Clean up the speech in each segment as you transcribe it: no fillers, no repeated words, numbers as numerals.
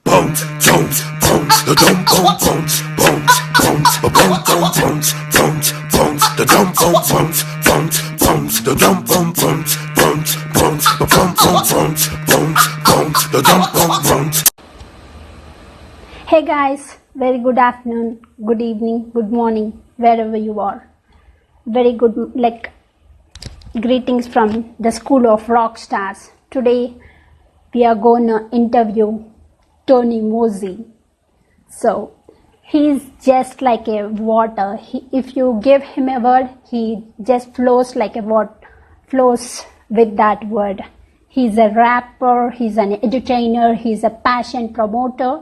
bones, bones, bones, the dum bones, bones, bones, bones, the bones, bones, bones, bones, the dum bones, bones, bones, bones, the dum bones, bones, bones, bones, the bum bones, bones, bones, bones, the dum bones, bones. Hey guys, very good afternoon, good evening, good morning, wherever you are. Very good, greetings from the School of Rockstars. Today we are going to interview Tony Moze. So he's just like a water. If you give him a word, he just flows like a water, flows with that word. He's a rapper, he's an entertainer, he's a passion promoter,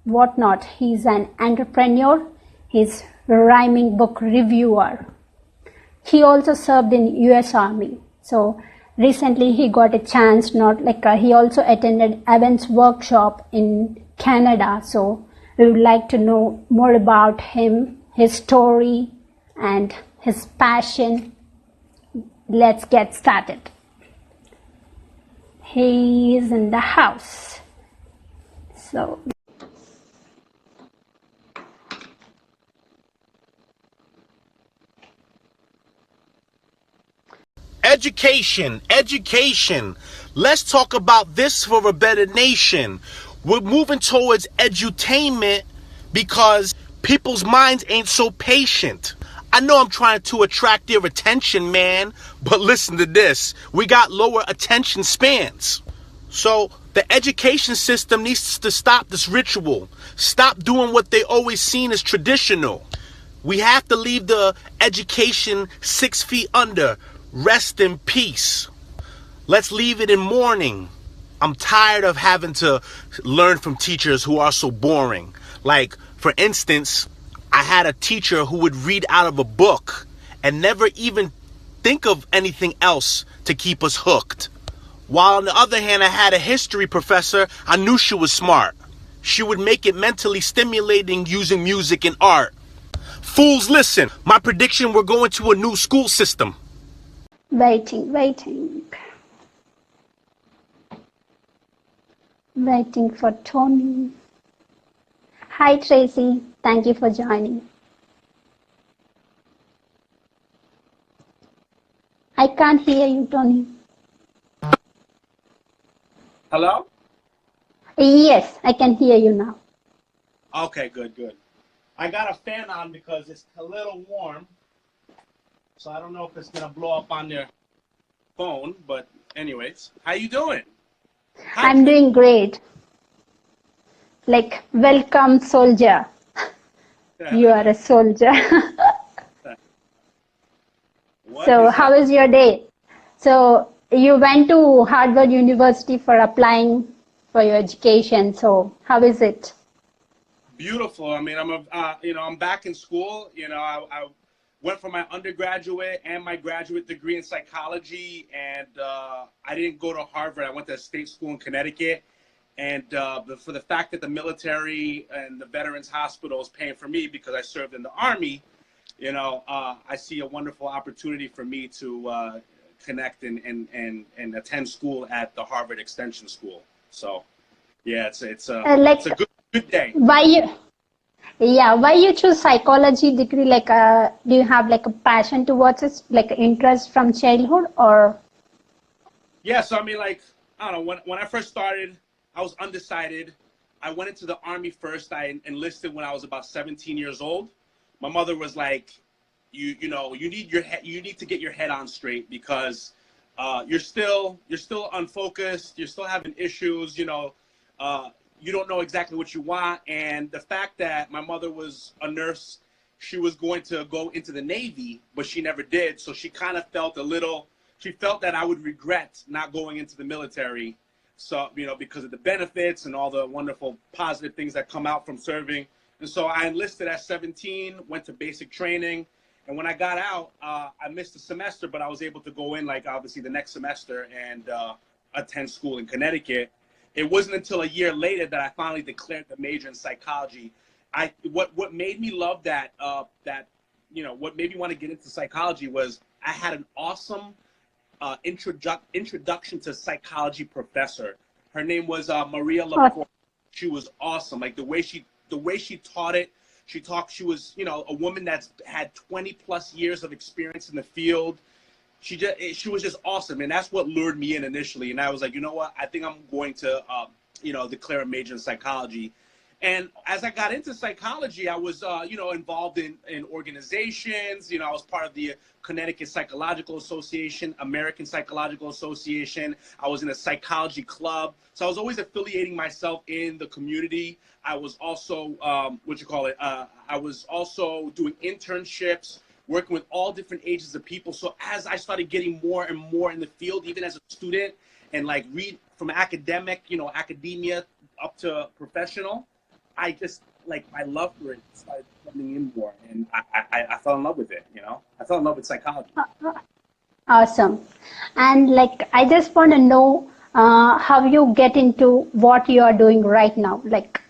whatnot. He's an entrepreneur, he's a rhyming book reviewer. He also served in US Army. So recently he got a chance, he also attended Evans workshop in Canada. So we would like to know more about him, his story and his passion. Let's get started. He is in the house. So Education, education. Let's talk about this for a better nation. We're moving towards edutainment because people's minds ain't so patient. I know I'm trying to attract their attention, man, but listen to this. We got lower attention spans. So the education system needs to stop this ritual. Stop doing what they always seen as traditional. We have to leave the education 6 feet under. Rest in peace. Let's leave it in mourning. I'm tired of having to learn from teachers who are so boring. Like, for instance, I had a teacher who would read out of a book and never even think of anything else to keep us hooked. While on the other hand, I had a history professor, I knew she was smart. She would make it mentally stimulating using music and art. Fools, listen. My prediction, we're going to a new school system. Waiting for Tony. Hi Tracy, thank you for joining. I can't hear you, Tony. Hello? Yes, I can hear you now. Okay, good. I got a fan on because it's a little warm. So I don't know if it's going to blow up on their phone, but anyways, how you doing? I'm doing great. Welcome, soldier. You are a soldier. So how is your day? So you went to Harvard University for applying for your education. So how is it? Beautiful. I mean, I'm back in school. I went for my undergraduate and my graduate degree in psychology, and I didn't go to Harvard. I went to a state school in Connecticut, and for the fact that the military and the Veterans Hospital is paying for me because I served in the Army, I see a wonderful opportunity for me to connect and attend school at the Harvard Extension School. So, yeah, it's a good day. Why you choose psychology degree? Do you have a passion towards it, interest from childhood, or? Yeah, so I mean, I don't know. When I first started, I was undecided. I went into the Army first. I enlisted when I was about 17 years old. My mother was like, you need to get your head on straight because you're still unfocused. You're still having issues. You don't know exactly what you want. And the fact that my mother was a nurse, she was going to go into the Navy, but she never did. So she kind of felt she felt that I would regret not going into the military. So, because of the benefits and all the wonderful positive things that come out from serving. And so I enlisted at 17, went to basic training. And when I got out, I missed a semester, but I was able to go in obviously the next semester and attend school in Connecticut. It wasn't until a year later that I finally declared the major in psychology. What made me love what made me want to get into psychology was I had an awesome introduction to psychology professor. Her name was Maria LaPorte. She was awesome. Like the way she taught it. She was, you know, a woman that's had 20 plus years of experience in the field. She was just awesome. And that's what lured me in initially. And I was like, you know what? I think I'm going to, you know, declare a major in psychology. And as I got into psychology, I was, you know, involved in organizations. You know, I was part of the Connecticut Psychological Association, American Psychological Association. I was in a psychology club. So I was always affiliating myself in the community. I was also, I was also doing internships, working with all different ages of people. So as I started getting more and more in the field, even as a student, and like read from academic, you know, academia up to professional, I just, like, my love for it started coming in more, and I fell in love with it, you know? I fell in love with psychology. Awesome. And like, I just want to know how you get into what you are doing right now. Like,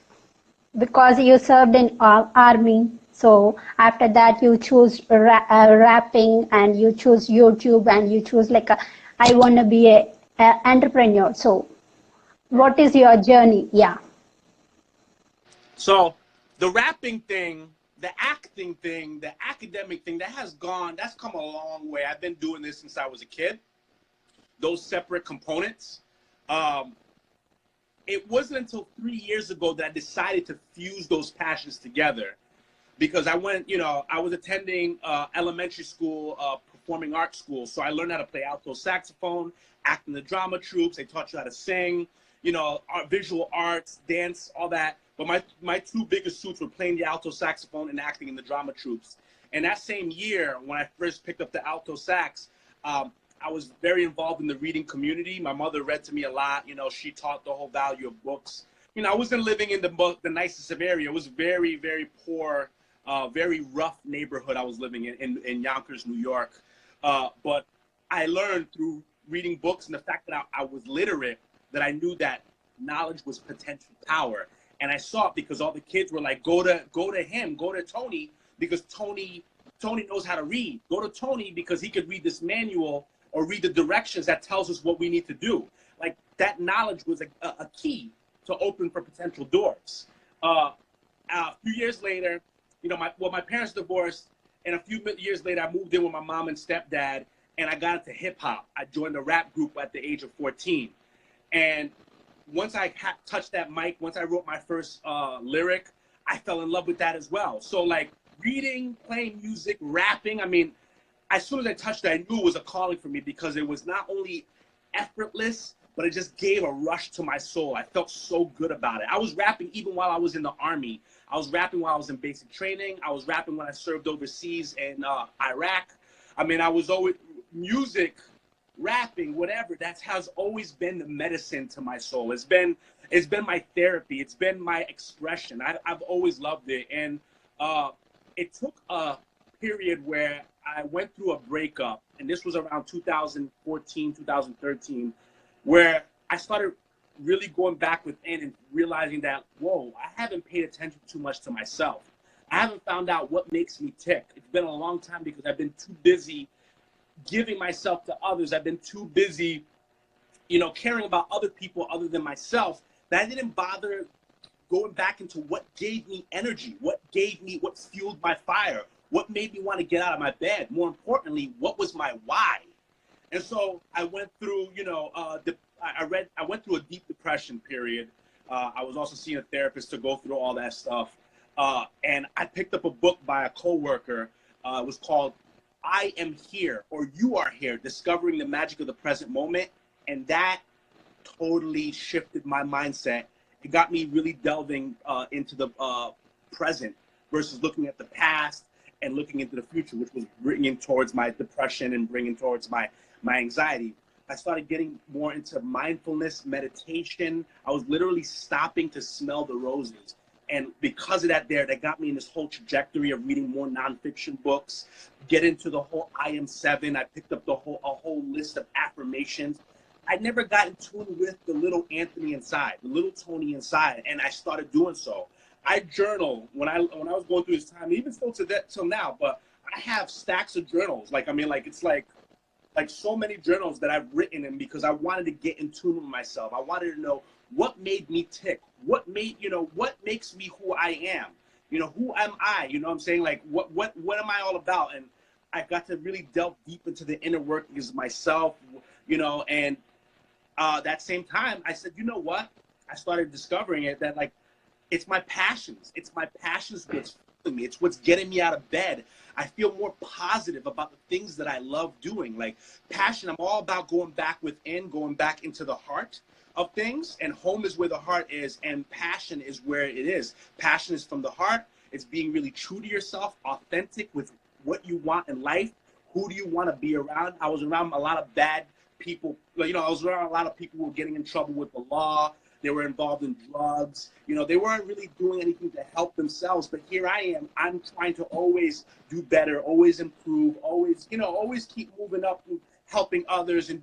because you served in army, so after that you choose rapping, and you choose YouTube, and you choose like I want to be a entrepreneur. So what is your journey? Yeah. So the rapping thing, the acting thing, the academic thing, that's come a long way. I've been doing this since I was a kid. Those separate components. It wasn't until 3 years ago that I decided to fuse those passions together, because I was attending elementary school, performing arts school. So I learned how to play alto saxophone, act in the drama troops. They taught you how to sing, you know, visual arts, dance, all that. But my two biggest suits were playing the alto saxophone and acting in the drama troops. And that same year, when I first picked up the alto sax, I was very involved in the reading community. My mother read to me a lot. You know, she taught the whole value of books. You know, I wasn't living in the nicest of area. It was very, very poor, very rough neighborhood I was living in Yonkers, New York. But I learned through reading books and the fact that I was literate, that I knew that knowledge was potential power. And I saw it because all the kids were like, go to him, go to Tony, because Tony knows how to read. Go to Tony because he could read this manual or read the directions that tells us what we need to do. Like, that knowledge was a key to open for potential doors. A few years later, you know, my parents divorced, and a few years later, I moved in with my mom and stepdad, and I got into hip hop. I joined a rap group at the age of 14. And once I touched that mic, once I wrote my first lyric, I fell in love with that as well. So like reading, playing music, rapping, I mean, as soon as I touched it, I knew it was a calling for me, because it was not only effortless, but it just gave a rush to my soul. I felt so good about it. I was rapping even while I was in the army. I was rapping while I was in basic training. I was rapping when I served overseas in Iraq. I mean, I was always music, rapping, whatever, that has always been the medicine to my soul. It's been my therapy. It's been my expression. I've always loved it. And it took a period where I went through a breakup, and this was around 2014, 2013, where I started really going back within and realizing that, whoa, I haven't paid attention too much to myself. I haven't found out what makes me tick. It's been a long time because I've been too busy giving myself to others. I've been too busy, you know, caring about other people other than myself, that I didn't bother going back into what gave me energy, what fueled my fire, what made me want to get out of my bed. More importantly, what was my why? And so I went through, you know, I went through a deep depression period. I was also seeing a therapist to go through all that stuff. And I picked up a book by a coworker. It was called I Am Here, or You Are Here, Discovering the Magic of the Present Moment. And that totally shifted my mindset. It got me really delving into the present versus looking at the past and looking into the future, which was bringing towards my depression and bringing towards my anxiety. I started getting more into mindfulness, meditation. I was literally stopping to smell the roses. And because of that that got me in this whole trajectory of reading more nonfiction books, get into the whole I Am 7. I picked up a whole list of affirmations. I never got in tune with the little Anthony inside, the little Tony inside, and I started doing so. I journal when I was going through this time, even still till now, but I have stacks of journals. Like, I mean, like, it's like so many journals that I've written in, because I wanted to get in tune with myself. I wanted to know what made me tick, what makes me who I am, who am I, you know what I'm saying? Like, what am I all about? And I got to really delve deep into the inner workings of myself, and that same time, I said, you know what? I started discovering it that, like, it's my passions. It's my passions what's fueling me. It's what's getting me out of bed. I feel more positive about the things that I love doing. Like, passion, I'm all about going back within, going back into the heart of things. And home is where the heart is, and passion is where it is. Passion is from the heart. It's being really true to yourself, authentic with what you want in life. Who do you want to be around? I was around a lot of bad people. I was around a lot of people who were getting in trouble with the law. They were involved in drugs. They weren't really doing anything to help themselves. But here I am. I'm trying to always do better, always improve, always keep moving up and helping others and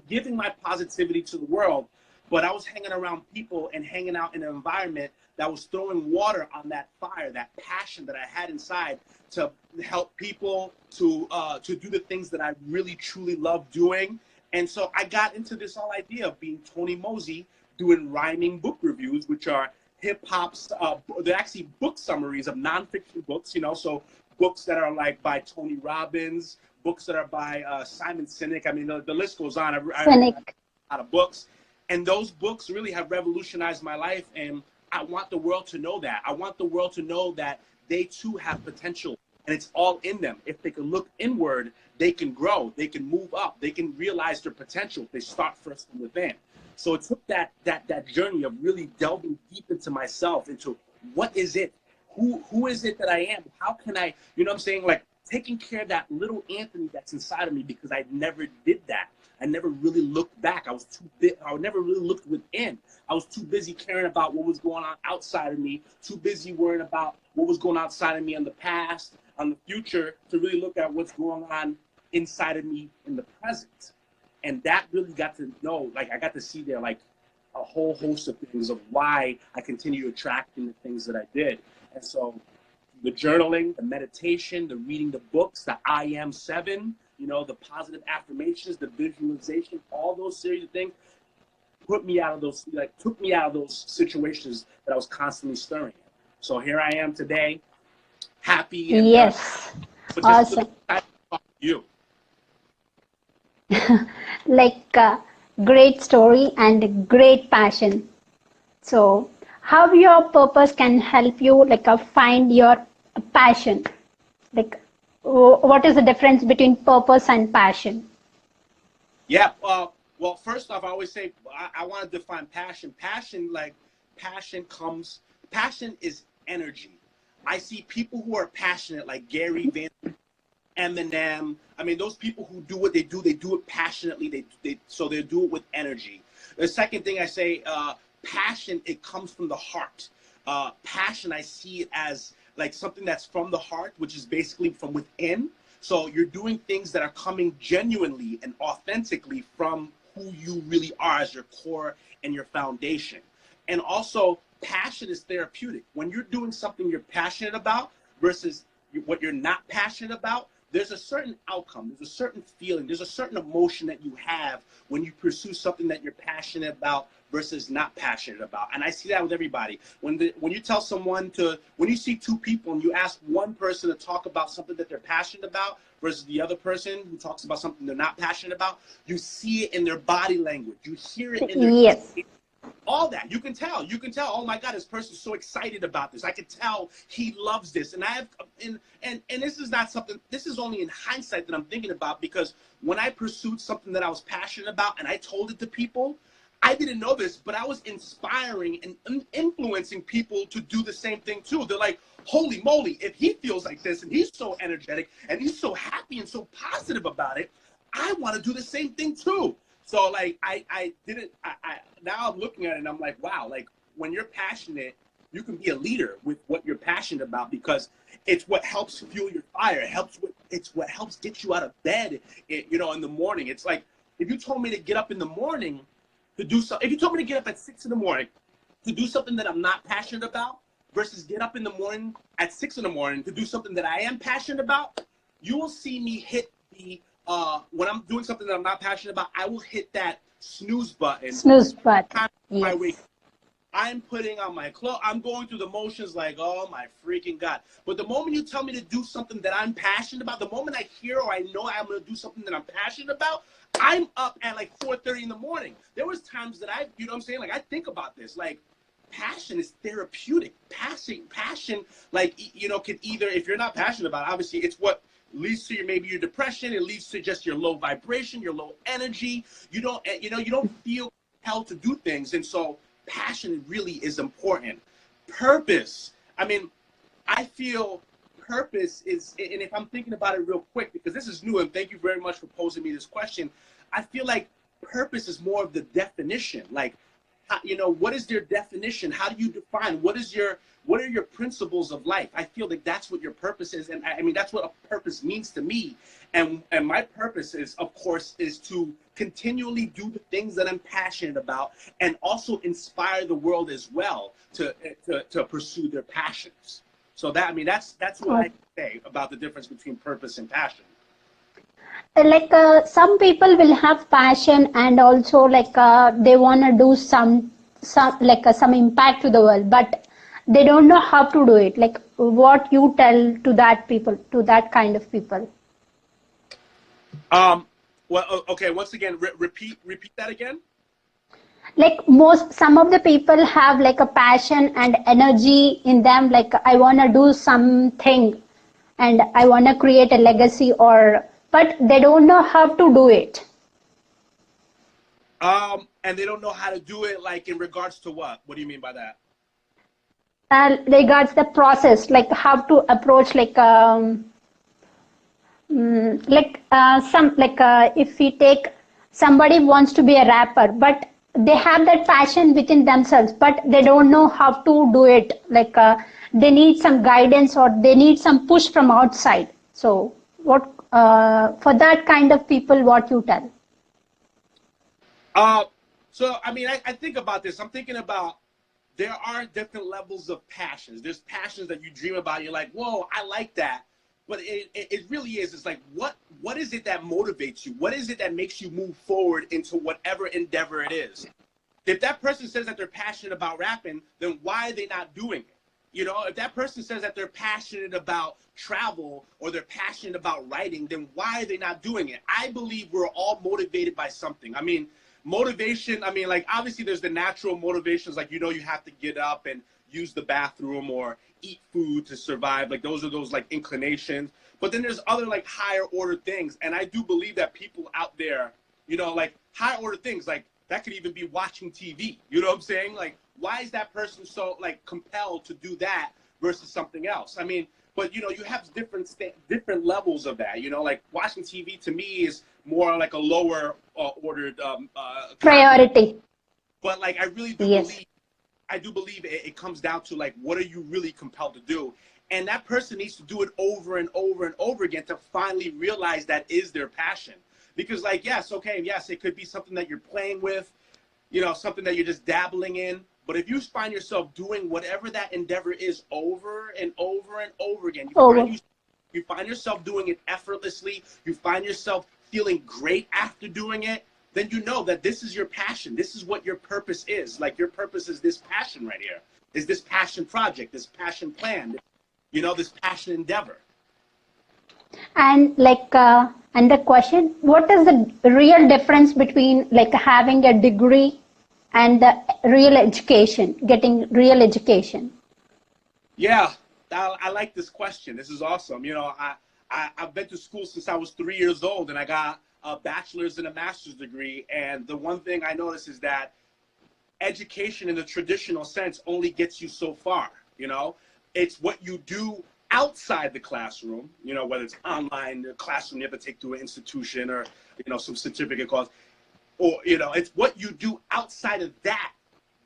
giving my positivity to the world. But I was hanging around people and hanging out in an environment that was throwing water on that fire, that passion that I had inside to help people, to do the things that I really, truly love doing. And so I got into this whole idea of being Tony Moze, doing rhyming book reviews, which are hip-hop's, they're actually book summaries of nonfiction books, so books that are like by Tony Robbins, books that are by Simon Sinek. I mean, the list goes on. I read a lot of books. And those books really have revolutionized my life, and I want the world to know that. I want the world to know that they too have potential, and it's all in them. If they can look inward, they can grow, they can move up, they can realize their potential if they start first from within. So it took that journey of really delving deep into myself, into what is it, who is it that I am, how can I, like taking care of that little Anthony that's inside of me, because I never did that. I never really looked back. I never really looked within. I was too busy caring about what was going on outside of me, too busy worrying about what was going on outside of me in the past, on the future, to really look at what's going on inside of me in the present. And that really got to know, like, I got to see there, like, a whole host of things of why I continue attracting the things that I did. And so the journaling, the meditation, the reading the books, the I Am 7, the positive affirmations, the visualization, all those series of things took me out of those situations that I was constantly stirring in. So here I am today, happy and yes, awesome. You. Like great story and great passion. So how your purpose can help you find your passion? Like, what is the difference between purpose and passion? Yeah, well, first off, I always say I want to define passion. Passion is energy. I see people who are passionate, like Gary Van, Eminem. I mean, those people who do what they do it passionately. So they do it with energy. The second thing I say, passion, it comes from the heart. Passion, I see it as like something that's from the heart, which is basically from within. So you're doing things that are coming genuinely and authentically from who you really are as your core and your foundation. And also, passion is therapeutic. When you're doing something you're passionate about versus what you're not passionate about, there's a certain outcome, there's a certain feeling, there's a certain emotion that you have when you pursue something that you're passionate about versus not passionate about. And I see that with everybody. When you tell someone when you see two people and you ask one person to talk about something that they're passionate about versus the other person who talks about something they're not passionate about, you see it in their body language. You hear it in their yes. All that you can tell. Oh my God, this person's so excited about this. I can tell he loves this. And this is not something. This is only in hindsight that I'm thinking about, because when I pursued something that I was passionate about and I told it to people, I didn't know this, but I was inspiring and influencing people to do the same thing too. They're like, holy moly, if he feels like this and he's so energetic and he's so happy and so positive about it, I want to do the same thing too. So like now I'm looking at it and I'm like, wow, like when you're passionate, you can be a leader with what you're passionate about, because it's what helps fuel your fire. It's what helps get you out of bed, in the morning. It's like, if you told me to get up in the morning to do something, if you told me to get up at 6 in the morning to do something that I'm not passionate about versus get up in the morning at 6 in the morning to do something that I am passionate about, you will see me hit the when I'm doing something that I'm not passionate about, I will hit that snooze button. Snooze button. Time I Yes. wake, I'm putting on my clothes. I'm going through the motions like, oh my freaking God. But the moment you tell me to do something that I'm passionate about, the moment I hear or I know I'm going to do something that I'm passionate about, I'm up at like 4:30 in the morning. There was times that you know what I'm saying? Like, I think about this. Like, passion is therapeutic. Passion, like, you know, can either, if you're not passionate about it, obviously it's what leads to maybe your depression. It leads to just your low vibration, your low energy. You don't feel compelled to do things. And so passion really is important. Purpose. I mean, I feel purpose is, and if I'm thinking about it real quick, because this is new, and thank you very much for posing me this question, I feel like purpose is more of the definition. Like, you know, what is their definition? How do you define? What are your principles of life? I feel like that's what your purpose is. And I mean, that's what a purpose means to me. And my purpose is, of course, is to continually do the things that I'm passionate about and also inspire the world as well to pursue their passions. So that, I mean, that's what I say about the difference between purpose and passion. Like some people will have passion and also like they want to do some like some impact to the world, but they don't know how to do it. Like, what you tell to that kind of people? Well, okay. Once again, repeat that again. Like some of the people have like a passion and energy in them. Like, I want to do something and I want to create a legacy, but they don't know how to do it. And they don't know how to do it, like, in regards to what? What do you mean by that? Regards the process, like how to approach, like if we take somebody wants to be a rapper, but they have that passion within themselves, but they don't know how to do it. Like they need some guidance or they need some push from outside. So what for that kind of people, what you tell? So I mean, I think about this. I'm thinking about, there are different levels of passions. There's passions that you dream about. You're like, whoa, I like that. But it really is. It's like, what is it that motivates you? What is it that makes you move forward into whatever endeavor it is? If that person says that they're passionate about rapping, then why are they not doing it? You know, if that person says that they're passionate about travel or they're passionate about writing, then why are they not doing it? I believe we're all motivated by something. I mean, motivation, I mean, like, obviously there's the natural motivations, like, you know, you have to get up and use the bathroom or eat food to survive. Like, those are those like inclinations. But then there's other like higher order things. And I do believe that people out there, you know, like higher order things, like that could even be watching TV. You know what I'm saying? Like, why is that person so like compelled to do that versus something else? I mean, but you know, you have different levels of that. You know, like watching TV to me is more like a lower ordered priority. But like, I really do believe, it comes down to like, what are you really compelled to do? And that person needs to do it over and over and over again to finally realize that is their passion. Because like, yes, it could be something that you're playing with, you know, something that you're just dabbling in. But if you find yourself doing whatever that endeavor is over and over and over again, you find yourself doing it effortlessly, you find yourself feeling great after doing it, then you know that this is your passion. This is what your purpose is. Like, your purpose is this passion right here, is this passion project, this passion plan, you know, this passion endeavor. And like, and the question, what is the real difference between like having a degree and the real education, getting real education? Yeah, I like this question. This is awesome. You know, I've been to school since I was 3 years old, and I got a bachelor's and a master's degree. And the one thing I notice is that education in the traditional sense only gets you so far. You know, it's what you do outside the classroom, you know, whether it's online, the classroom you have to take to an institution or, you know, some certificate course, or, you know, it's what you do outside of that.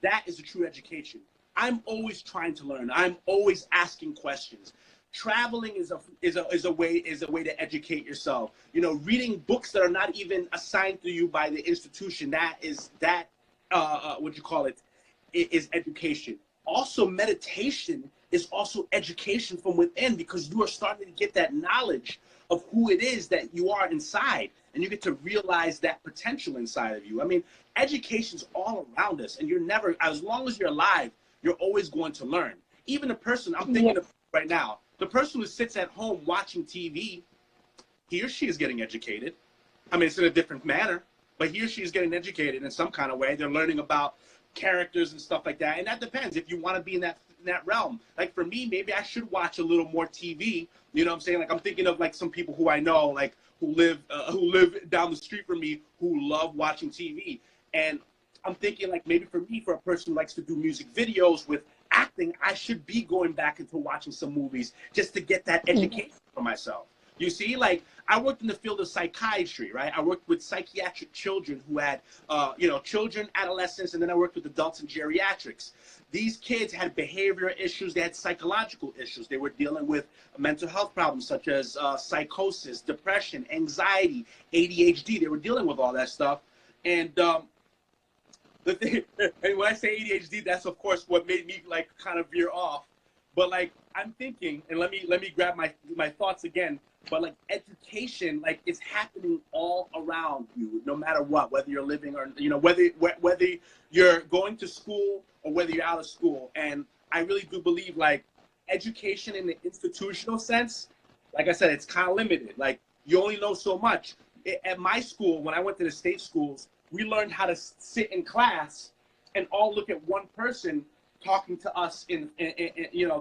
That is a true education. I'm always trying to learn. I'm always asking questions. Traveling is a way to educate yourself. You know, reading books that are not even assigned to you by the institution, is education. Also, meditation is also education from within, because you are starting to get that knowledge of who it is that you are inside, and you get to realize that potential inside of you. I mean, education's all around us, and you're never, as long as you're alive, you're always going to learn. Even the person I'm thinking of right now, the person who sits at home watching TV, he or she is getting educated. I mean, it's in a different manner, but he or she is getting educated in some kind of way. They're learning about characters and stuff like that. And that depends if you want to be in that realm. Like for me, maybe I should watch a little more TV. You know what I'm saying? Like I'm thinking of like some people who I know, like who live down the street from me, who love watching TV. And I'm thinking like maybe for me, for a person who likes to do music videos with acting, I should be going back into watching some movies just to get that education for myself. You see, like I worked in the field of psychiatry, right? I worked with psychiatric children who had, children, adolescents, and then I worked with adults in geriatrics. These kids had behavioral issues. They had psychological issues. They were dealing with mental health problems such as psychosis, depression, anxiety, ADHD. They were dealing with all that stuff. And the thing, and when I say ADHD, that's of course what made me like kind of veer off. But like I'm thinking, and let me grab my thoughts again. But like education, like it's happening all around you, no matter what, whether you're living or whether you're going to school or whether you're out of school. And I really do believe like education in the institutional sense, like I said, it's kind of limited. Like you only know so much. At my school, when I went to the state schools, we learned how to sit in class and all look at one person talking to us in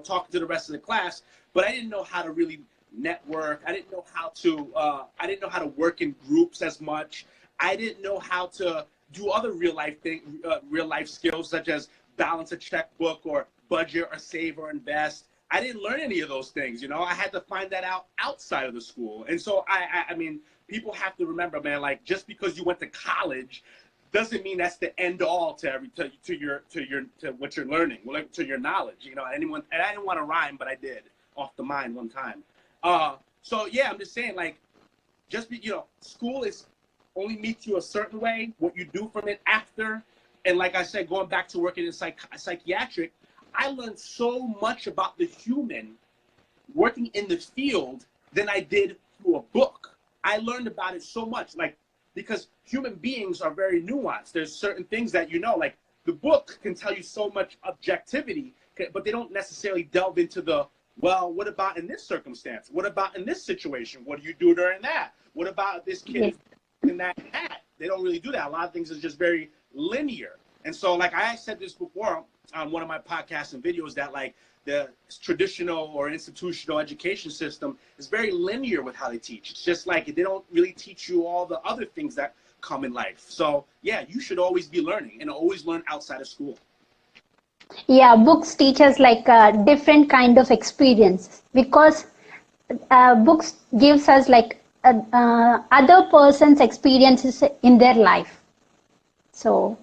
talking to the rest of the class. But I didn't know how to really network. I didn't know how to work in groups as much. I didn't know how to do other real life skills such as balance a checkbook or budget or save or invest. I didn't learn any of those things. I had to find that out outside of the school. And so I mean, people have to remember, man, like just because you went to college doesn't mean that's the end all to what you're learning, like to your knowledge. And I didn't want to rhyme, but I did off the mind one time. So yeah, I'm just saying, like, school is only meets you a certain way. What you do from it after, and like I said, going back to working in psychiatric, I learned so much about the human working in the field than I did through a book. I learned about it so much, like, because human beings are very nuanced. There's certain things that like the book can tell you so much objectivity, but they don't necessarily delve into well, what about in this circumstance? What about in this situation? What do you do during that? What about this kid and that? They don't really do that. A lot of things is just very linear. And so, like I said this before on one of my podcasts and videos, that like the traditional or institutional education system is very linear with how they teach. It's just like they don't really teach you all the other things that come in life. So yeah, you should always be learning and always learn outside of school. Yeah, books teach us like a different kind of experience, because books gives us like other person's experiences in their life. So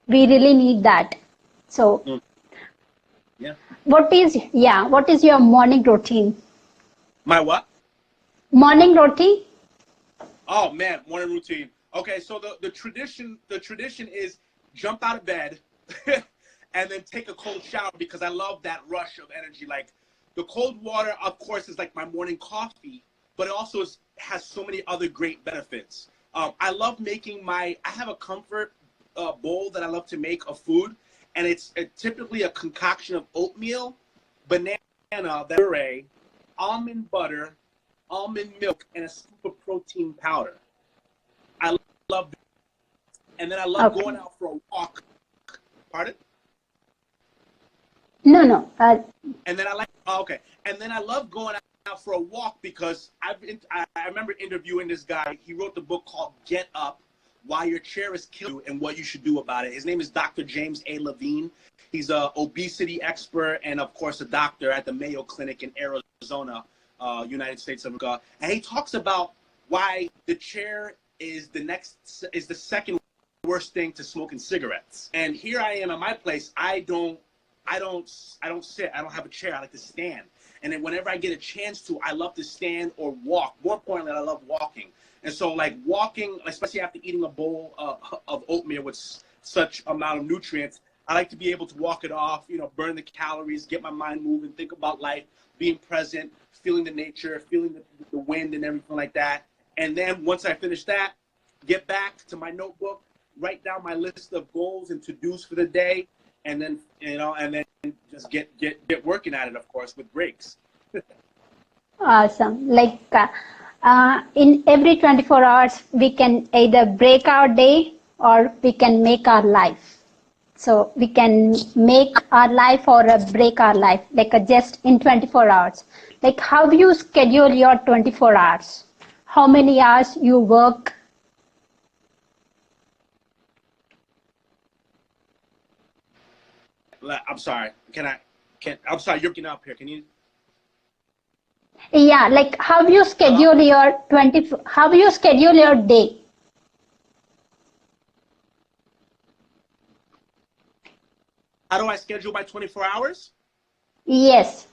we really need that. So yeah. What is your morning routine? My what? Morning routine? Oh man, morning routine. Okay, so the tradition is jump out of bed and then take a cold shower, because I love that rush of energy. Like the cold water, of course, is like my morning coffee, but it also has so many other great benefits. I love making I have a comfort bowl that I love to make of food, and it's typically a concoction of oatmeal, banana, puree, almond butter, almond milk, and a scoop of protein powder. I love it. And then I love going out for a walk. Pardon? No. And then And then I love going out for a walk because I remember interviewing this guy. He wrote the book called Get Up, Why Your Chair is Killing You and What You Should Do About It. His name is Dr. James A. Levine. He's an obesity expert and, of course, a doctor at the Mayo Clinic in Arizona, United States of America. And he talks about why the chair is the second worst thing to smoking cigarettes. And here I am at my place. I don't sit. I don't have a chair. I like to stand. And then whenever I get a chance to, I love to stand or walk. More importantly, I love walking. And so, like walking, especially after eating a bowl of oatmeal with such amount of nutrients, I like to be able to walk it off, burn the calories, get my mind moving, think about life, being present, feeling the nature, feeling the wind and everything like that. And then once I finish that, get back to my notebook, write down my list of goals and to-dos for the day, and then just get working at it, of course, with breaks. Awesome. In every 24 hours, we can either break our day or we can make our life. So we can make our life or break our life, just in 24 hours. Like, how do you schedule your 24 hours? How many hours you work? I'm sorry. I'm sorry, you're breaking up here. Can you? Yeah, like how do you Hello? schedule your how do you schedule your day? How do I schedule my 24 hours? Yes.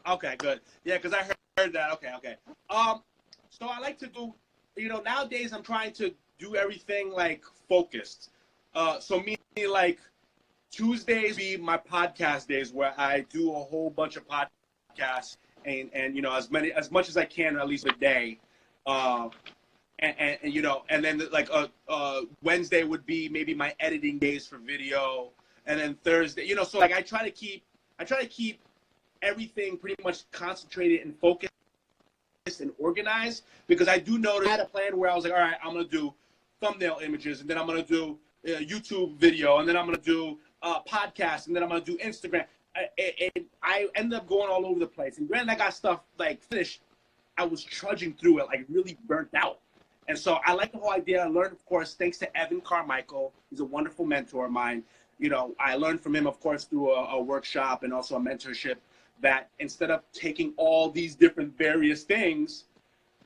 Okay, good. Yeah, because I heard that. Okay. So I like to do, nowadays I'm trying to do everything like focused. So meaning like Tuesdays be my podcast days where I do a whole bunch of podcasts and as much as I can at least a day. Uh, and then like Wednesday would be maybe my editing days for video, and then Thursday, so like I try to keep everything pretty much concentrated and focused and organized, because I do notice I had a plan where I was like, all right, I'm gonna do thumbnail images, and then I'm gonna do YouTube video, and then I'm gonna do podcast, and then I'm gonna do Instagram. I ended up going all over the place, and granted, I got stuff like finished. I was trudging through it, like really burnt out. And so I like the whole idea. I learned, of course, thanks to Evan Carmichael. He's a wonderful mentor of mine. I learned from him, of course, through a workshop and also a mentorship, that instead of taking all these different various things,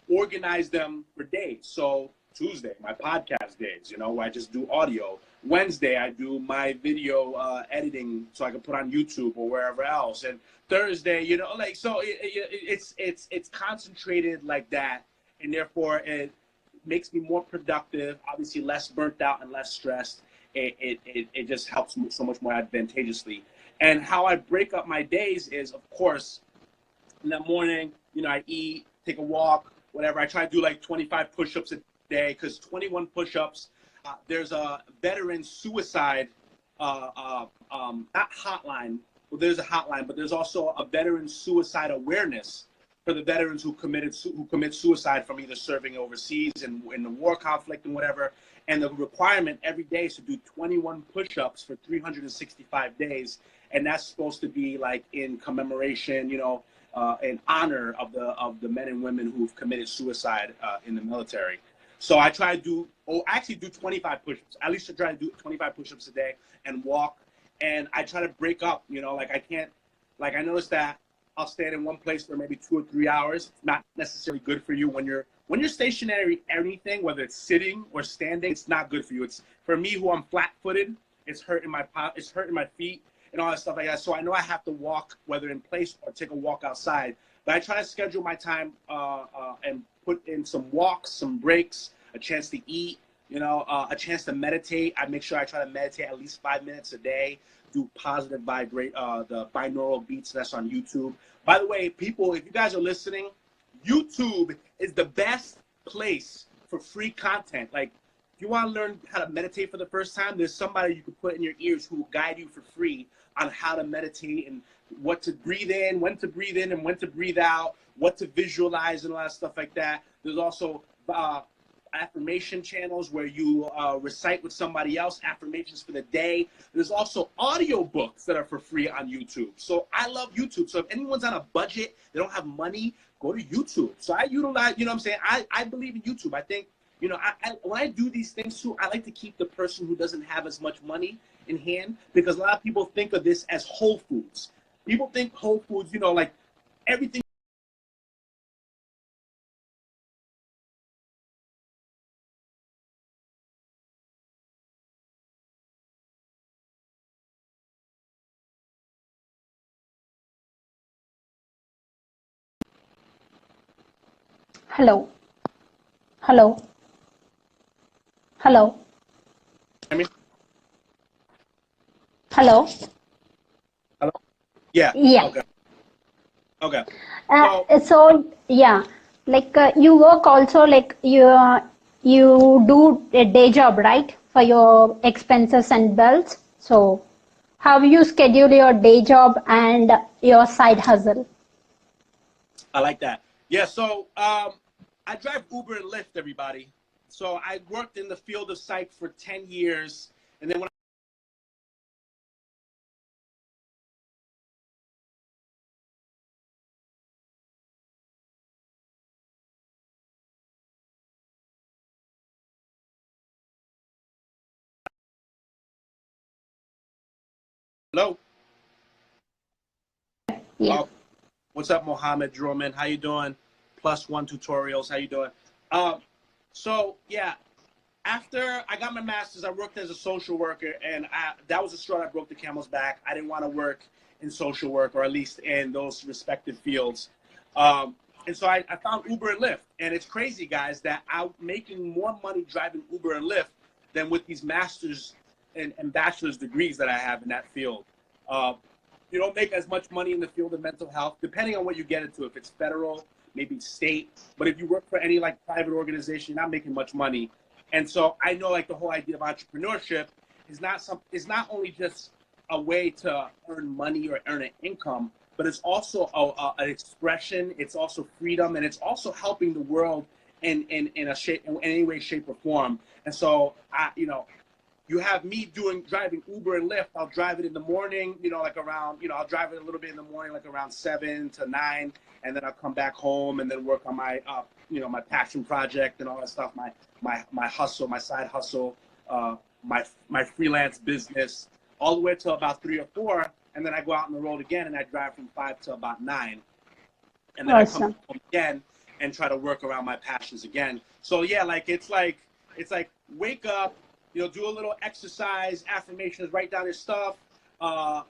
organize them for days. So Tuesday, my podcast days, where I just do audio. Wednesday, I do my video editing so I can put on YouTube or wherever else. And Thursday, so it's concentrated like that, and therefore it makes me more productive, obviously less burnt out and less stressed. It just helps me so much more advantageously. And how I break up my days is, of course, in the morning, I eat, take a walk, whatever. I try to do like 25 push-ups a day, because 21 push-ups, there's a veteran suicide, not hotline. Well, there's a hotline, but there's also a veteran suicide awareness for the veterans who commit suicide from either serving overseas and in the war conflict and whatever. And the requirement every day is to do 21 push-ups for 365 days, and that's supposed to be like in commemoration, in honor of the men and women who've committed suicide in the military. So I try to actually do 25 push-ups. At least I try to do 25 push-ups a day and walk. And I try to break up, I noticed that I'll stand in one place for maybe 2 or 3 hours. It's not necessarily good for you when you're stationary. Anything, whether it's sitting or standing, it's not good for you. It's for me, who I'm flat-footed, it's hurting my feet and all that stuff like that. So I know I have to walk, whether in place or take a walk outside. But I try to schedule my time and put in some walks, some breaks, a chance to eat, a chance to meditate. I make sure I try to meditate at least 5 minutes a day. Do positive the binaural beats that's on YouTube. By the way, people, if you guys are listening, YouTube is the best place for free content. Like, if you want to learn how to meditate for the first time, there's somebody you can put in your ears who will guide you for free on how to meditate and what to breathe in, when to breathe in and when to breathe out, what to visualize and all that stuff like that. There's also affirmation channels where you recite with somebody else affirmations for the day. There's also audio books that are for free on YouTube. So I love YouTube. So if anyone's on a budget, they don't have money, go to YouTube. So I utilize, what I'm saying? I believe in YouTube. I think, when I do these things too, I like to keep the person who doesn't have as much money in hand, because a lot of people think of this as Whole Foods. People think Whole Foods, like everything. Hello. Hello. Hello. I mean, Hello. Hello? Yeah. Yeah. Okay. Okay. Uh, So so yeah, like you work also, like you do a day job, right? For your expenses and bills. So how you schedule your day job and your side hustle? I like that. Yeah. So I drive Uber and Lyft, everybody. So I worked in the field of psych for 10 years, and then when hello. Yeah. Oh, what's up, Mohammed Droman? How you doing? Plus one tutorials. How you doing? Um, so yeah, after I got my master's, I worked as a social worker, and that was the straw that broke the camel's back. I didn't want to work in social work, or at least in those respective fields. And so I found Uber and Lyft, and it's crazy, guys, that I'm making more money driving Uber and Lyft than with these master's and bachelor's degrees that I have in that field. Uh, you don't make as much money in the field of mental health, depending on what you get into. If it's federal, maybe state, but if you work for any like private organization, you're not making much money. And so I know like the whole idea of entrepreneurship is not only just a way to earn money or earn an income, but it's also an expression. It's also freedom, and it's also helping the world in a shape, in any way, shape, or form. And so you have me driving Uber and Lyft. I'll drive it in the morning, like around, I'll drive it a little bit in the morning, like around 7 to 9, and then I'll come back home and then work on my, my passion project and all that stuff, my hustle, my side hustle, my freelance business, all the way till about 3 or 4, and then I go out on the road again, and I drive from 5 to about 9, and then I come Awesome. home again and try to work around my passions again. So yeah, it's like wake up, do a little exercise, affirmations, write down your stuff, go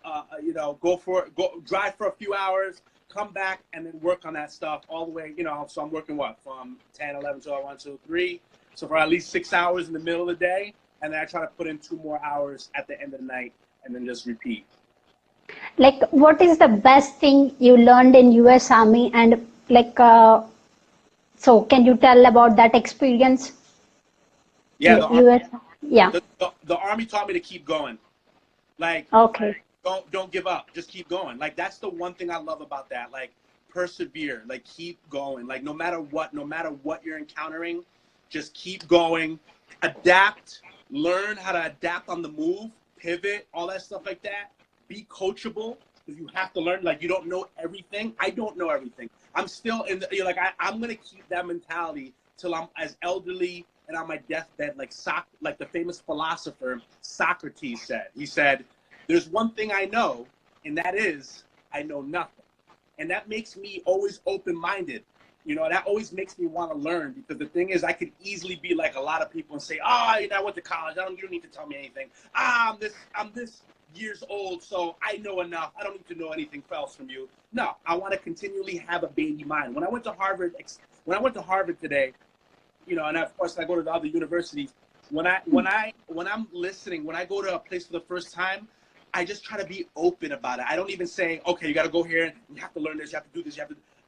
drive for a few hours, come back, and then work on that stuff all the way, so I'm working from 10, 11, 12, 1, 2, 3, so for at least 6 hours in the middle of the day, and then I try to put in 2 more hours at the end of the night, and then just repeat. Like, what is the best thing you learned in US Army, and like, so can you tell about that experience Yeah, in US? Yeah. the Army taught me to keep going. Like, Okay. don't give up. Just keep going. Like, that's the one thing I love about that. Like, persevere. Like, keep going. Like, no matter what you're encountering, just keep going. Adapt. Learn how to adapt on the move. Pivot. All that stuff like that. Be coachable, because you have to learn. Like, you don't know everything. I don't know everything. I'm still in the, I'm gonna keep that mentality till I'm as elderly and on my deathbed, like the famous philosopher Socrates said. He said, "There's one thing I know, and that is I know nothing." And that makes me always open-minded. That always makes me want to learn, because the thing is, I could easily be like a lot of people and say, I went to college. You don't need to tell me anything. I'm this years old, so I know enough. I don't need to know anything else from you. No, I want to continually have a baby mind. When I went to Harvard today, and of course I go to the other universities. When I'm listening, when I go to a place for the first time, I just try to be open about it. I don't even say, okay, you got to go here and you have to learn this, you have to do this,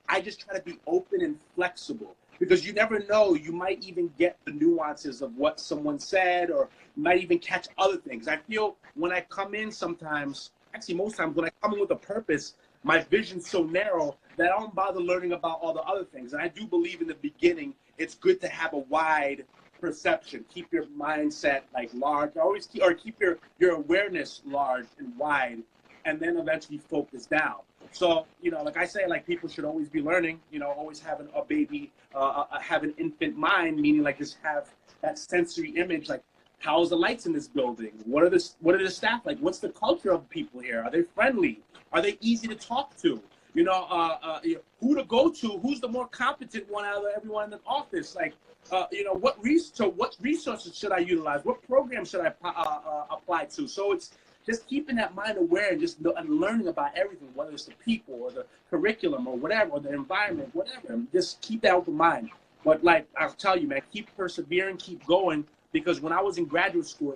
I just try to be open and flexible, because you never know, you might even get the nuances of what someone said, or you might even catch other things. I feel when I come in sometimes, actually most times when I come in with a purpose, my vision's so narrow that I don't bother learning about all the other things. And I do believe in the beginning, it's good to have a wide perception. Keep your mindset like large. Keep your awareness large and wide, and then eventually focus down. So, like I say, like, people should always be learning, always having a baby, have an infant mind, meaning like just have that sensory image, like, how's the lights in this building? What are the staff like? What's the culture of people here? Are they friendly? Are they easy to talk to? Who to go to? Who's the more competent one out of everyone in the office? Like, what resources should I utilize? What programs should I apply to? So it's just keeping that mind aware and and learning about everything, whether it's the people or the curriculum or whatever, or the environment, whatever. Just keep that open mind. But like I'll tell you, man, keep persevering, keep going, because when I was in graduate school,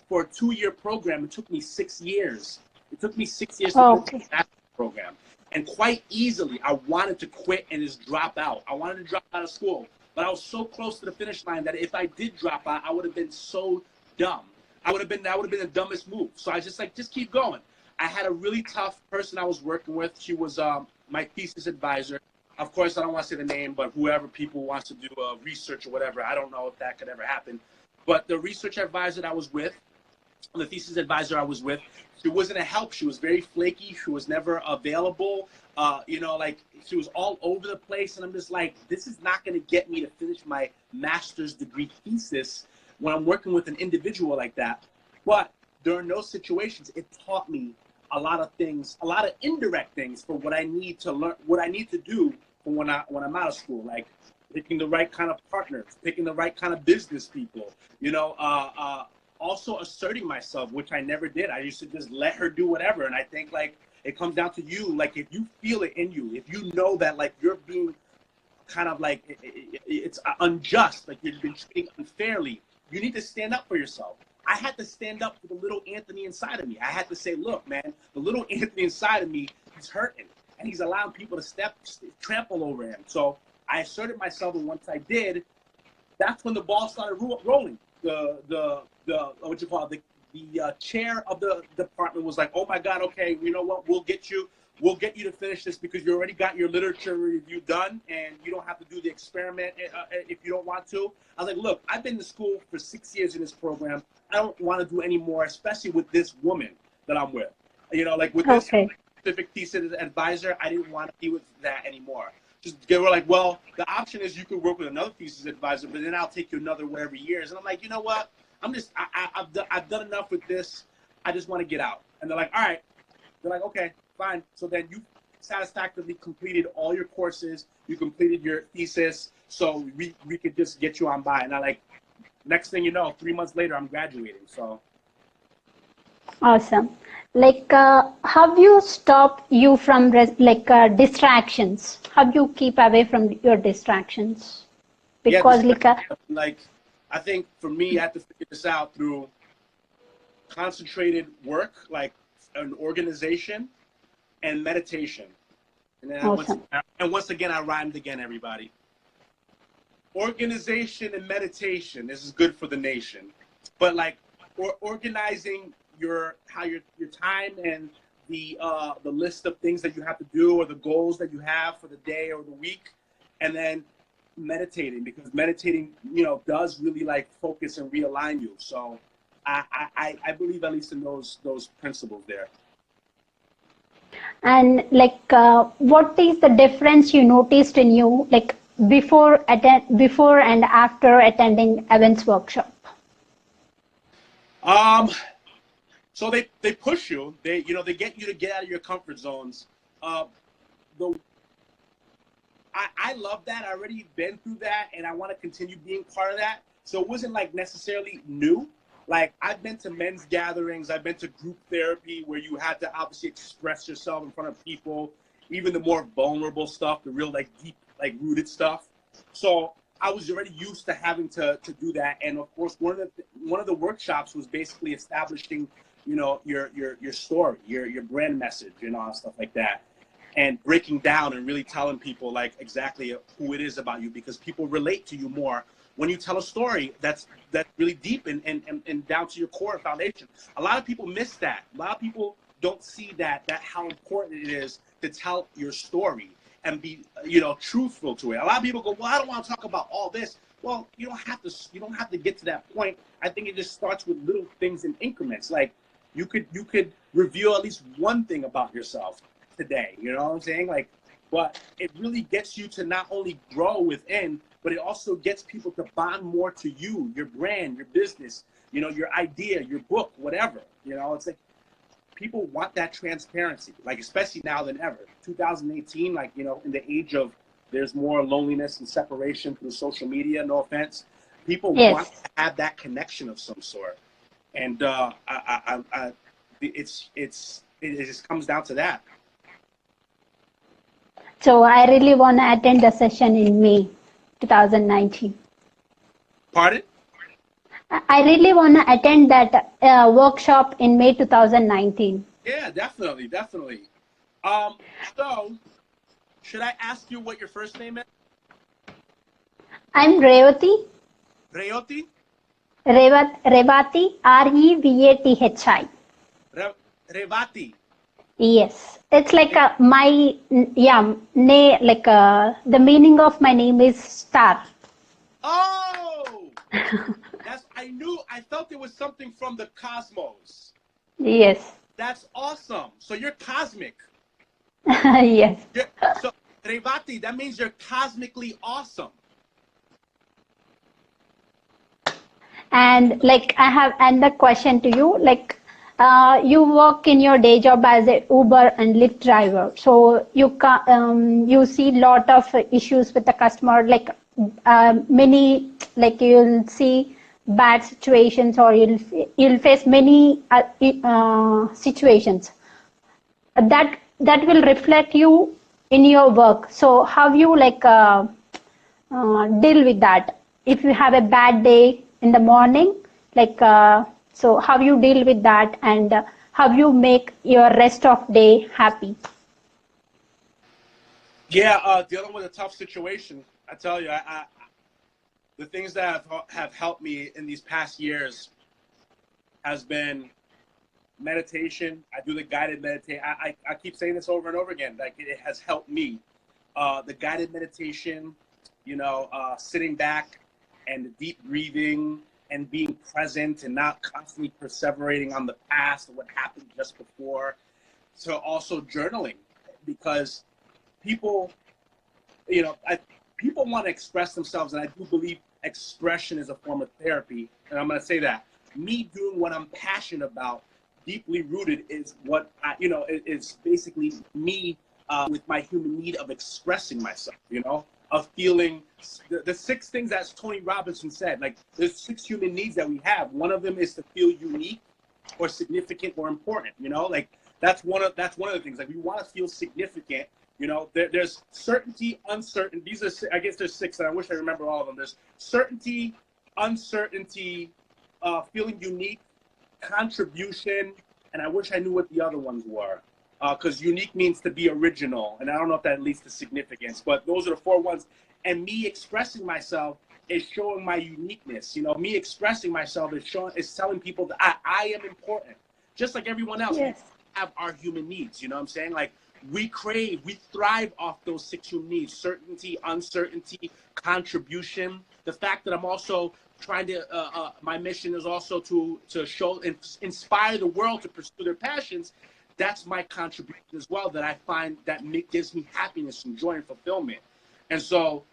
for a 2-year program, it took me 6 years. It took me 6 years to finish the master's program. And quite easily, I wanted to quit and just drop out. I wanted to drop out of school. But I was so close to the finish line that if I did drop out, I would have been so dumb. That would have been the dumbest move. So I just keep going. I had a really tough person I was working with. She was my thesis advisor. Of course, I don't want to say the name, but whoever people wants to do research or whatever, I don't know if that could ever happen. But the research advisor that I was with, the thesis advisor I was with, she wasn't a help. She was very flaky. She was never available. Like she was all over the place. And I'm just like, this is not going to get me to finish my master's degree thesis when I'm working with an individual like that. But during those situations, it taught me a lot of things, a lot of indirect things for what I need to learn, what I need to do for when I'm out of school, like picking the right kind of partners, picking the right kind of business people, also asserting myself, which I never did. I used to just let her do whatever. And I think like it comes down to you. Like if you feel it in you, if you know that like you're being kind of like it's unjust, like you've been treated unfairly, you need to stand up for yourself. I had to stand up for the little Anthony inside of me. I had to say, look, man, the little Anthony inside of me, he's hurting and he's allowing people to trample over him. So I asserted myself, and once I did, that's when the ball started rolling. The chair of the department was like, oh my God, okay, you know what, we'll get you to finish this because you already got your literature review done and you don't have to do the experiment if you don't want to. I was like, look, I've been to school for 6 years in this program. I don't want to do any more, especially with this woman that I'm with. Like with this specific thesis advisor, I didn't want to be with that anymore. They were like, well, the option is you could work with another thesis advisor, but then I'll take you another whatever years. And I'm like, you know what? I've done enough with this. I just want to get out. And they're like, all right. They're like, okay, fine. So then you satisfactorily completed all your courses. You completed your thesis. So we could just get you on by. And I like, next thing you know, 3 months later, I'm graduating. So. Awesome. Like, how you stop you from distractions? How you keep away from your distractions? Because I think for me, I had to figure this out through concentrated work, like an organization and meditation. And then awesome. once again, I rhymed again, everybody. Organization and meditation. This is good for the nation. But like organizing your time and the list of things that you have to do or the goals that you have for the day or the week, and then meditating, because meditating does really like focus and realign you. So I believe at least in those principles there. And like what is the difference you noticed in you like before and after attending events workshop? So they push you. They get you to get out of your comfort zones. I love that. I already been through that, and I want to continue being part of that. So it wasn't like necessarily new. Like I've been to men's gatherings. I've been to group therapy where you had to obviously express yourself in front of people, even the more vulnerable stuff, the real like deep, like rooted stuff. So I was already used to having to do that. And of course, one of the workshops was basically establishing, your story, your brand message, stuff like that, and breaking down and really telling people like exactly who it is about you, because people relate to you more when you tell a story that's really deep and down to your core foundation. A lot of people miss that. A lot of people don't see that how important it is to tell your story and be truthful to it. A lot of people go, well, I don't want to talk about all this. Well, you don't have to get to that point. I think it just starts with little things in increments. Like you could reveal at least one thing about yourself today. You know what I'm saying? Like, but it really gets you to not only grow within, but it also gets people to bond more to you, your brand, your business, your idea, your book, whatever. It's like people want that transparency, like especially now than ever. 2018, like, in the age of there's more loneliness and separation through social media, no offense. People want to have that connection of some sort. And it just comes down to that. So I really want to attend the session in May 2019. Pardon? I really want to attend that workshop in May 2019. Yeah, definitely, definitely. So should I ask you what your first name is? I'm Revathi, Reoti? Revathi, Revathi. Revati. Yes, it's like my, yeah, like the meaning of my name is star. Oh, I felt it was something from the cosmos. Yes, That's awesome. So you're cosmic. yes. So Revati, that means you're cosmically awesome. And like I have another question to you, like you work in your day job as a Uber and Lyft driver, so you see lot of issues with the customer, like many, like you'll see bad situations, or you'll face many situations that will reflect you in your work. So how you like deal with that if you have a bad day in the morning, like so how you deal with that, and how you make your rest of day happy? Yeah, dealing with a tough situation. I tell you, the things that have helped me in these past years has been meditation. I do the guided meditation. I keep saying this over and over again. Like it has helped me. The guided meditation, sitting back and deep breathing and being present and not constantly perseverating on the past or what happened just before. To also journaling, because people, people want to express themselves, and I do believe expression is a form of therapy. And I'm going to say that me doing what I'm passionate about, deeply rooted, is what is basically me with my human need of expressing myself. Of feeling the six things that Tony Robinson said. Like there's 6 human needs that we have. One of them is to feel unique or significant or important. Like that's one of the things. Like we want to feel significant. There's certainty, uncertainty. These are, I guess there's 6, and I wish I remember all of them. There's certainty, uncertainty, feeling unique, contribution, and I wish I knew what the other ones were. Because unique means to be original, and I don't know if that leads to significance, but those are the 4 ones. And me expressing myself is showing my uniqueness. Me expressing myself is telling people that I am important, just like everyone else. Yes. We have our human needs. You know what I'm saying? Like we thrive off those 6 human needs: certainty, uncertainty, contribution. The fact that I'm also trying to, my mission is also to show and inspire the world to pursue their passions. That's my contribution as well, that I find that gives me happiness and joy and fulfillment. And so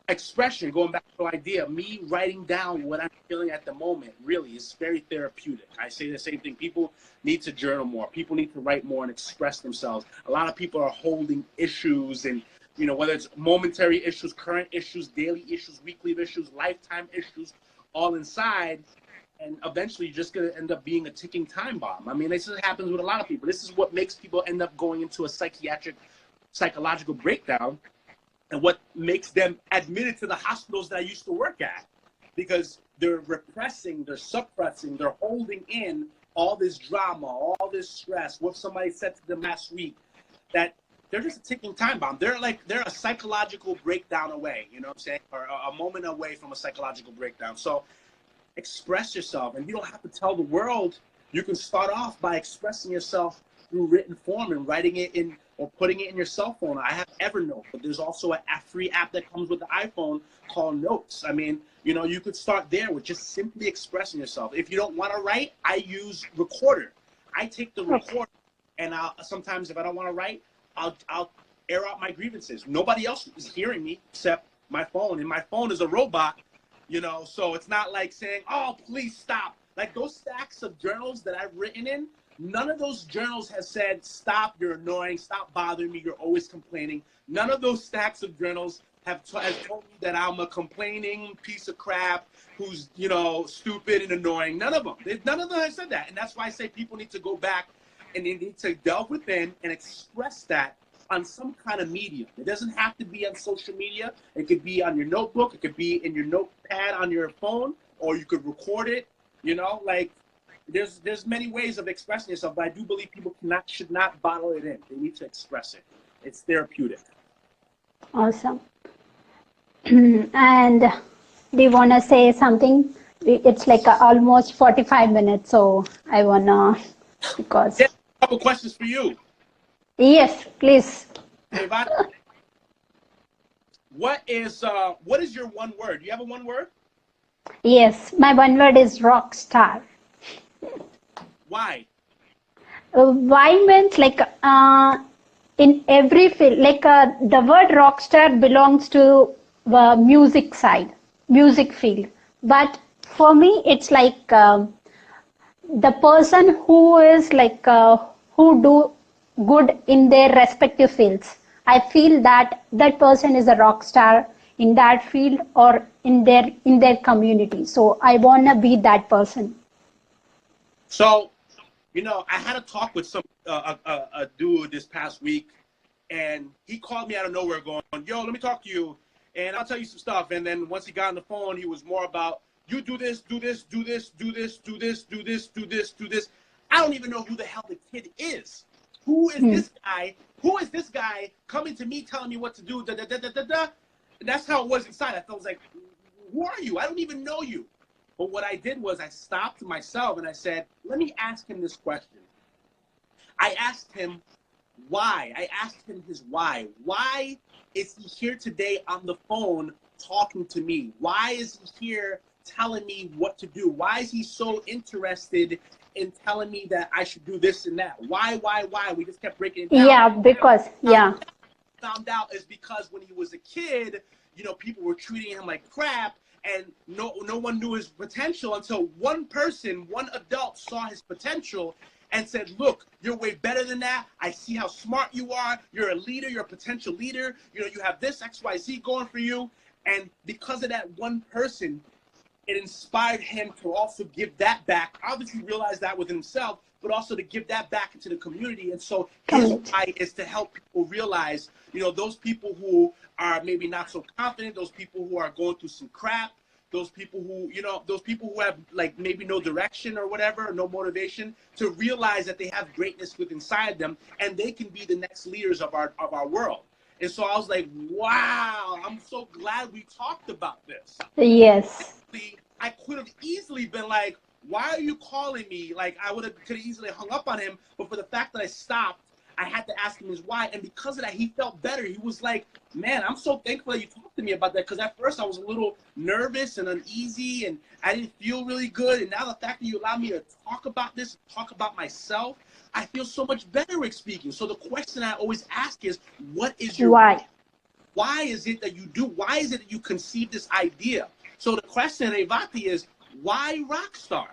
expression, going back to the idea, me writing down what I'm feeling at the moment really is very therapeutic. I say the same thing. People need to journal more. People need to write more and express themselves. A lot of people are holding issues, and whether it's momentary issues, current issues, daily issues, weekly issues, lifetime issues, all inside. And eventually you're just going to end up being a ticking time bomb. I mean, this happens with a lot of people. This is what makes people end up going into a psychological breakdown, and what makes them admitted to the hospitals that I used to work at, because they're repressing, they're suppressing, they're holding in all this drama, all this stress. What somebody said to them last week, that they're just a ticking time bomb. They're a psychological breakdown away, you know what I'm saying? Or a moment away from a psychological breakdown. So express yourself, and you don't have to tell the world. You can start off by expressing yourself through written form and writing it in, or putting it in your cell phone. I have Evernote, but there's also a free app that comes with the iPhone called Notes. I mean, you could start there with just simply expressing yourself. If you don't want to write, I use Recorder. I take the recorder, and sometimes if I don't want to write, I'll air out my grievances. Nobody else is hearing me except my phone, and my phone is a robot. So it's not like saying, oh, please stop. Like those stacks of journals that I've written in, none of those journals has said, stop, you're annoying, stop bothering me, you're always complaining. None of those stacks of journals has told me that I'm a complaining piece of crap who's, stupid and annoying. None of them have said that. And that's why I say people need to go back and they need to delve within and express that on some kind of medium. It doesn't have to be on social media. It could be on your notebook. It could be in your notepad on your phone. or you could record it. You know, like there's many ways of expressing yourself, but I do believe people should not bottle it in. They need to express it. It's therapeutic. Awesome. And do you want to say something? It's like almost 45 minutes, so I want to, because... Yeah, a couple questions for you. Yes, please. Hey, what is your one word? Do you have a one word? Yes, my one word is Rockstar. Why? Why means like in every field, like the word Rockstar belongs to the music side, music field. But for me, it's like the person who is like who do good in their respective fields. I feel that that person is a rock star in that field or in their community. So I wanna be that person. So, you know, I had a talk with some a dude this past week, and he called me out of nowhere, going, "Yo, let me talk to you, and I'll tell you some stuff." And then once he got on the phone, he was more about, "You do this, do this, do this, do this, do this, do this, do this, do this." I don't even know who the hell the kid is. Who is this guy? Who is this guy coming to me telling me what to do? Da, da, da, da, da, da. And that's how it was inside. I felt like, who are you? I don't even know you. But what I did was I stopped myself and I said, let me ask him this question. I asked him why. I asked him his why. Why is he here today on the phone talking to me? Why is he here telling me what to do? Why is he so interested in telling me that I should do this and that? Why? We just kept breaking it down. Yeah, because, yeah. Found out is because when he was a kid, you know, people were treating him like crap, and no one knew his potential until one person, one adult saw his potential and said, look, you're way better than that. I see how smart you are. You're a leader. You're a potential leader. You know, you have this XYZ going for you. And because of that one person, it inspired him to also give that back. Obviously realize that with himself, but also to give that back into the community. And so his why is to help people realize, you know, those people who are maybe not so confident, those people who are going through some crap, those people who, you know, those people who have like maybe no direction or whatever, or no motivation, to realize that they have greatness within inside them and they can be the next leaders of our world. And so I was like, wow, I'm so glad we talked about this. Yes. I could have easily been like, why are you calling me? Like, I could have easily hung up on him, but for the fact that I stopped, I had to ask him his why, and because of that, he felt better. He was like, man, I'm so thankful that you talked to me about that, because at first I was a little nervous and uneasy, and I didn't feel really good, and now the fact that you allowed me to talk about this, talk about myself, I feel so much better with speaking. So the question I always ask is, what is your why? Why is it that you do? Why is it that you conceive this idea? So the question, Revathi, is why Rockstar?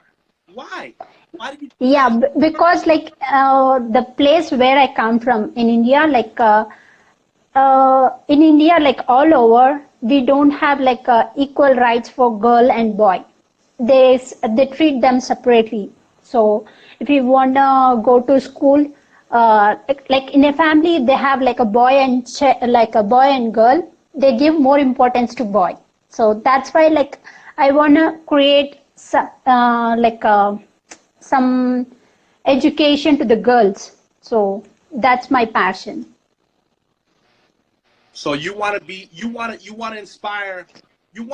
Why? Why did you? Yeah, because like the place where I come from in India, like in India, like all over, we don't have like equal rights for girl and boy. They treat them separately. So if you wanna go to school, like in a family, they have like a boy and girl. They give more importance to boy. So that's why like I wanna create some education to the girls. So that's my passion. So you want to inspire. I'm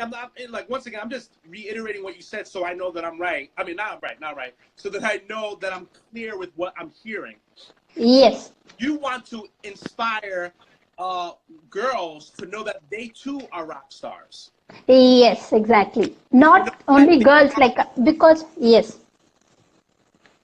not like, once again, I'm just reiterating what you said, so I know that I'm right. I mean, not right. So that I know that I'm clear with what I'm hearing. Yes. You want to inspire girls to know that they too are rock stars. Yes, exactly. Not only girls, like, because, yes.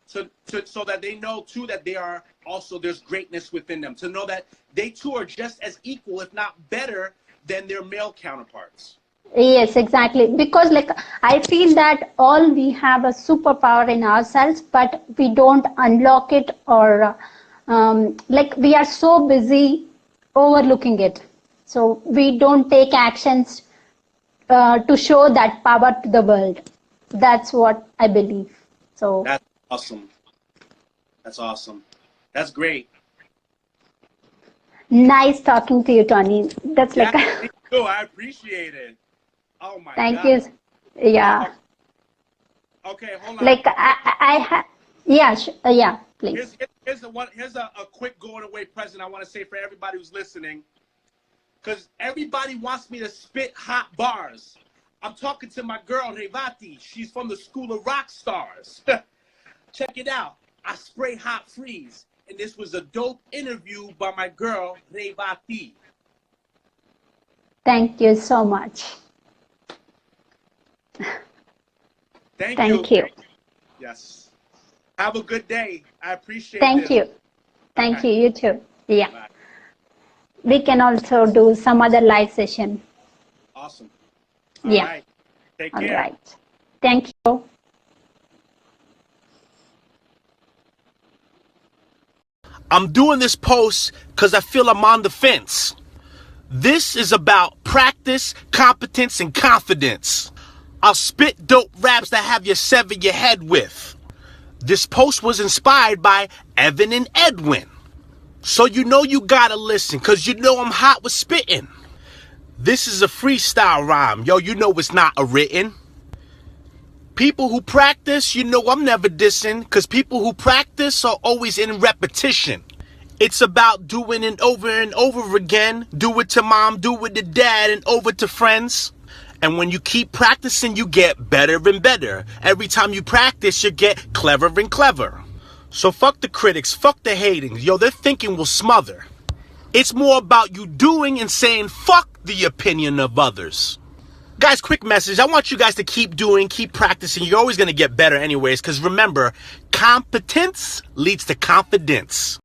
So that they know too that they are also, there's greatness within them. To know that they too are just as equal, if not better, than their male counterparts. Yes, exactly. Because like I feel that all we have a superpower in ourselves, but we don't unlock it, or like we are so busy overlooking it. So we don't take actions to show that power to the world. That's what I believe. So that's awesome. That's awesome. That's great. Nice talking to you, Tony. That's like thank you. I appreciate it. Oh my thank God. you. Yeah. Okay, hold on. Like yeah, yeah, please. Here's a quick going away present I want to say for everybody who's listening, because everybody wants me to spit hot bars. I'm talking to my girl Revathi. She's from the school of Rockstars. Check it out. I spray hot freeze, and this was a dope interview by my girl Revathi. Thank you so much. Thank you. Yes. Have a good day. I appreciate Thank this. you. Thank you. You too. Yeah. Bye. We can also do some other live session. Awesome. Yeah. All right. Take All care. right. Thank you. I'm doing this post because I feel I'm on the fence. This is about practice, competence, and confidence. I'll spit dope raps that have you sever your head with. This post was inspired by Evan and Edwin. So you know you gotta listen, cause you know I'm hot with spitting. This is a freestyle rhyme, yo, you know it's not a written. People who practice, you know I'm never dissing, cause people who practice are always in repetition. It's about doing it over and over again. Do it to mom, do it to dad, and over to friends. And when you keep practicing, you get better and better. Every time you practice, you get clever and clever. So fuck the critics, fuck the hating. Yo, their thinking will smother. It's more about you doing and saying fuck the opinion of others. Guys, quick message. I want you guys to keep doing, keep practicing. You're always going to get better anyways. Because remember, competence leads to confidence.